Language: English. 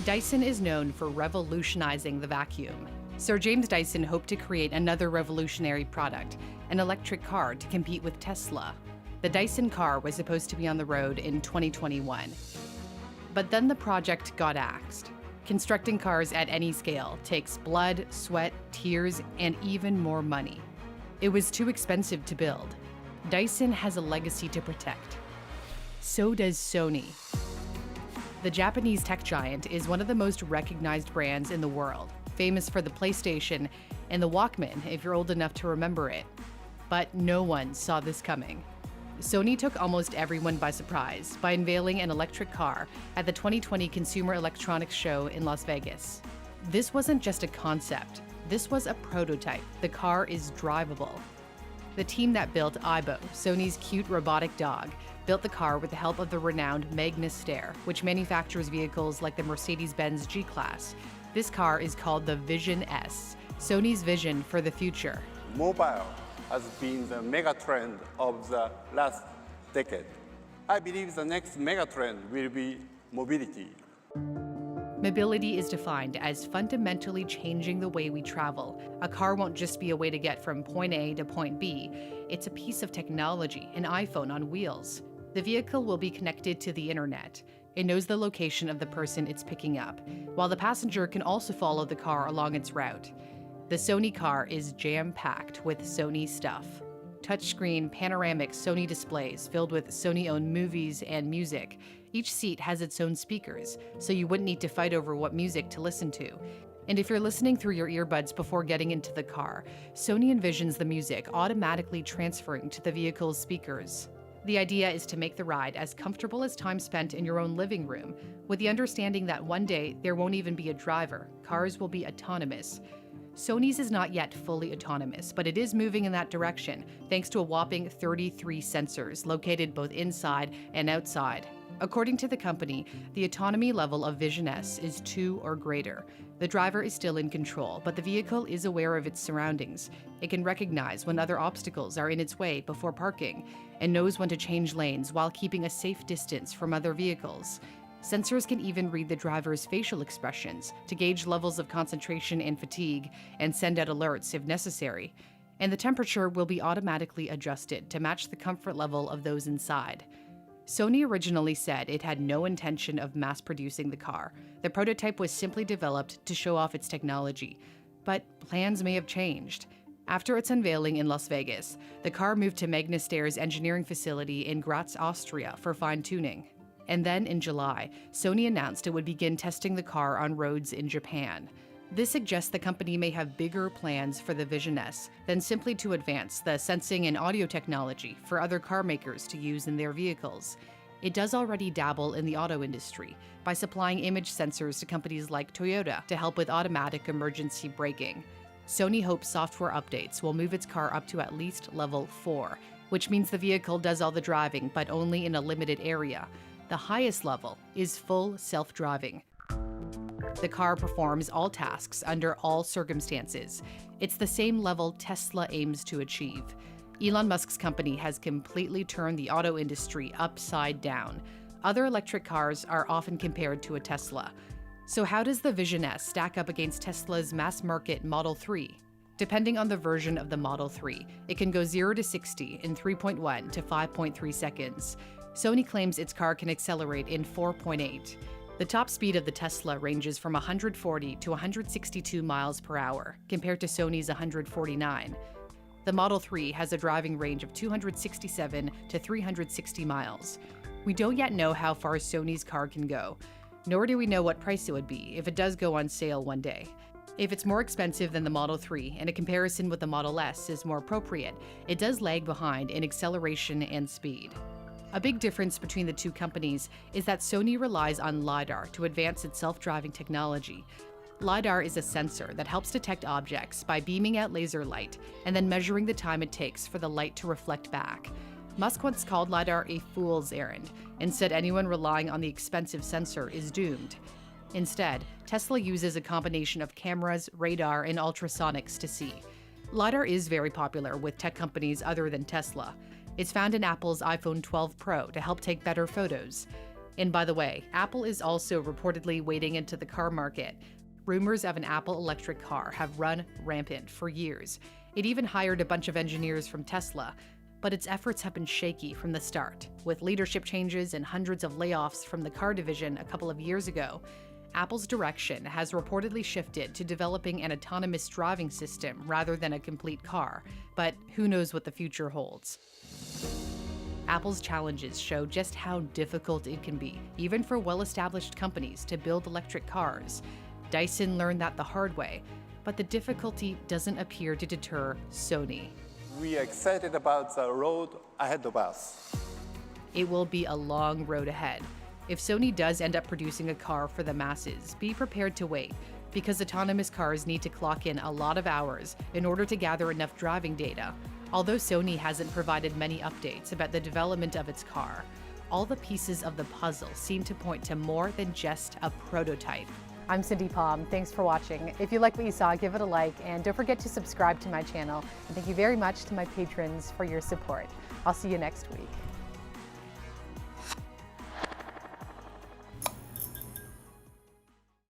Dyson is known for revolutionizing the vacuum. Sir James Dyson hoped to create another revolutionary product, an electric car to compete with Tesla. The Dyson car was supposed to be on the road in 2021. But then the project got axed. Constructing cars at any scale takes blood, sweat, tears, and even more money. It was too expensive to build. Dyson has a legacy to protect. So does Sony. The Japanese tech giant is one of the most recognized brands in the world, famous for the PlayStation and the Walkman if you're old enough to remember it. But no one saw this coming. Sony took almost everyone by surprise by unveiling an electric car at the 2020 Consumer Electronics Show in Las Vegas. This wasn't just a concept, this was a prototype. The car is drivable. The team that built Aibo, Sony's cute robotic dog, built the car with the help of the renowned Magna Steyr, which manufactures vehicles like the Mercedes-Benz G-Class. This car is called the Vision S, Sony's vision for the future. Mobile has been the mega trend of the last decade. I believe the next mega trend will be mobility. Mobility is defined as fundamentally changing the way we travel. A car won't just be a way to get from point A to point B. It's a piece of technology, an iPhone on wheels. The vehicle will be connected to the internet. It knows the location of the person it's picking up, while the passenger can also follow the car along its route. The Sony car is jam-packed with Sony stuff. Touchscreen, panoramic Sony displays filled with Sony-owned movies and music. Each seat has its own speakers, so you wouldn't need to fight over what music to listen to. And if you're listening through your earbuds before getting into the car, Sony envisions the music automatically transferring to the vehicle's speakers. The idea is to make the ride as comfortable as time spent in your own living room, with the understanding that one day there won't even be a driver. Cars will be autonomous. Sony's is not yet fully autonomous, but it is moving in that direction, thanks to a whopping 33 sensors located both inside and outside. According to the company, the autonomy level of Vision S is 2 or greater. The driver is still in control, but the vehicle is aware of its surroundings. It can recognize when other obstacles are in its way before parking, and knows when to change lanes while keeping a safe distance from other vehicles. Sensors can even read the driver's facial expressions to gauge levels of concentration and fatigue and send out alerts if necessary. And the temperature will be automatically adjusted to match the comfort level of those inside. Sony originally said it had no intention of mass-producing the car. The prototype was simply developed to show off its technology. But plans may have changed. After its unveiling in Las Vegas, the car moved to Magna Steyr's engineering facility in Graz, Austria for fine-tuning. And then in July, Sony announced it would begin testing the car on roads in Japan. This suggests the company may have bigger plans for the Vision S than simply to advance the sensing and audio technology for other car makers to use in their vehicles. It does already dabble in the auto industry by supplying image sensors to companies like Toyota to help with automatic emergency braking. Sony hopes software updates will move its car up to at least level 4, which means the vehicle does all the driving but only in a limited area. The highest level is full self-driving. The car performs all tasks under all circumstances. It's the same level Tesla aims to achieve. Elon Musk's company has completely turned the auto industry upside down. Other electric cars are often compared to a Tesla. So how does the Vision S stack up against Tesla's mass-market Model 3? Depending on the version of the Model 3, it can go 0 to 60 in 3.1 to 5.3 seconds. Sony claims its car can accelerate in 4.8. The top speed of the Tesla ranges from 140 to 162 miles per hour, compared to Sony's 149. The Model 3 has a driving range of 267 to 360 miles. We don't yet know how far Sony's car can go, nor do we know what price it would be if it does go on sale one day. If it's more expensive than the Model 3 and a comparison with the Model S is more appropriate, it does lag behind in acceleration and speed. A big difference between the two companies is that Sony relies on LiDAR to advance its self-driving technology. LiDAR is a sensor that helps detect objects by beaming out laser light and then measuring the time it takes for the light to reflect back. Musk once called LiDAR a fool's errand and said anyone relying on the expensive sensor is doomed. Instead, Tesla uses a combination of cameras, radar, and ultrasonics to see. LiDAR is very popular with tech companies other than Tesla. It's found in Apple's iPhone 12 Pro to help take better photos. And by the way, Apple is also reportedly wading into the car market. Rumors of an Apple electric car have run rampant for years. It even hired a bunch of engineers from Tesla, but its efforts have been shaky from the start. With leadership changes and hundreds of layoffs from the car division a couple of years ago, Apple's direction has reportedly shifted to developing an autonomous driving system rather than a complete car, but who knows what the future holds. Apple's challenges show just how difficult it can be, even for well-established companies, to build electric cars. Dyson learned that the hard way, but the difficulty doesn't appear to deter Sony. We are excited about the road ahead of us. It will be a long road ahead. If Sony does end up producing a car for the masses, be prepared to wait, because autonomous cars need to clock in a lot of hours in order to gather enough driving data. Although Sony hasn't provided many updates about the development of its car, all the pieces of the puzzle seem to point to more than just a prototype. I'm Cindy Palm. Thanks for watching. If you like what you saw, give it a like, and don't forget to subscribe to my channel. And thank you very much to my patrons for your support. I'll see you next week.